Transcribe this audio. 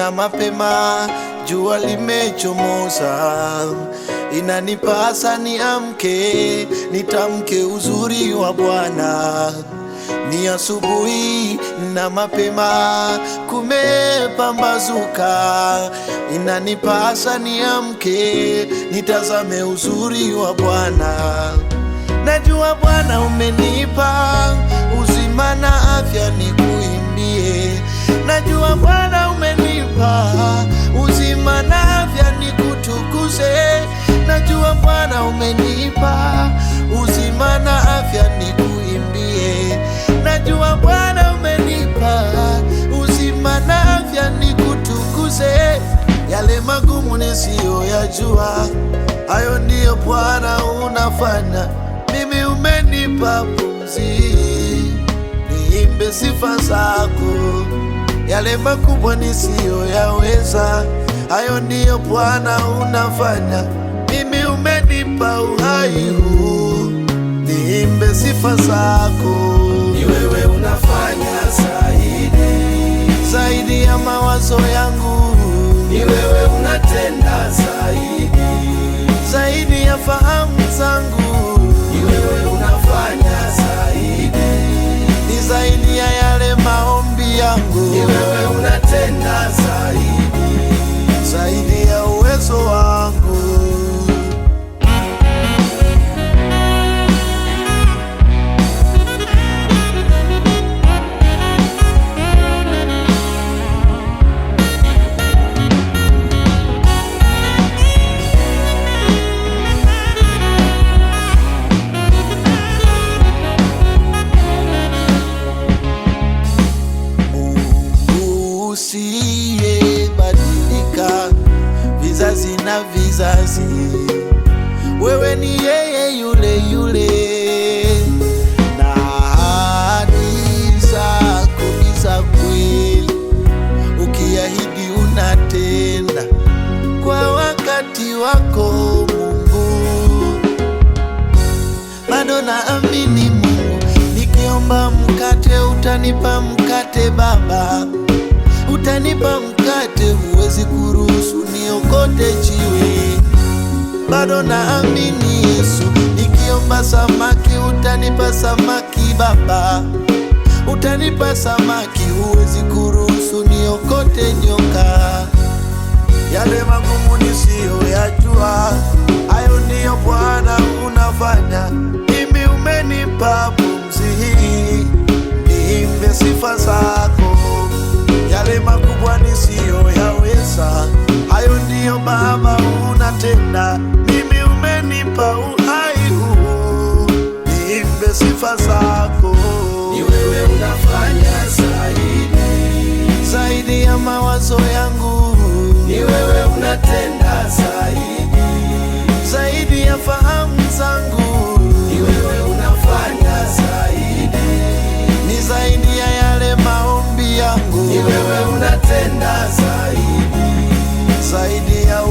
na mapema jua limechomoza, inanipasa niamke, nitamke uzuri wa Bwana. Ni asubuhi na mapema kumepambazuka, inanipasa niamke, nitazame uzuri wa Bwana. Najua Bwana umenipa uzima na afya nikuimbie. Najua Bwana umenipa uzima na afya nikutukuze. Najua Bwana umenipa uzima na afya nikuimbie. Najua Bwana umenipa uzima na afya nikutukuze. Yale magumu nisiyoyajua, hayo ndiyo Bwana unafanya. Mimi umenipa pumzi, niimbe sifa zako. Yale makubwa nisiyoyaweza, hayo ndiyo Bwana unafanya. Mimi umenipa uhai huu, niimbe sifa zako. Ni wewe unafanya zaidi ya mawazo yangu. ni wewe unatenda zaidi ya fahamu zangu. ni wewe unafanya ni zaidi ya yale maombi yangu. ni wewe unatenda zaidi ya uwezo wangu. Usiyebadilika vizazi na vizazi, wewe ni yeye yule yule, na ahadi zako ni za kweli. Ukiahidi unatenda kwa wakati wako Mungu. Bado naamini Mungu, nikiomba mkate utanipa mkate Baba. Utanipa mkate, huwezi kuruhusu niokote jiwe. Bado naamini Yesu, nikiomba samaki utanipa samaki Baba. Utanipa samaki, huwezi kuruhusu niokote nyoka. Yale magumu nisiyoyajua, hayo ndiyo Bwana unafanya. Mimi umenipa pumzi hii, niimbe sifa zako. Yale makubwa nisiyoyaweza, hayo ndiyo Baba unatenda. Mimi umenipa uhai huu, niimbe sifa zako. ni wewe unafanya zaidi ya mawazo yangu. ni wewe unatenda zaidi ya fahamu zangu. ni wewe unafanya ni zaidi ya yale maombi yangu. ni wewe unatenda zaidi ya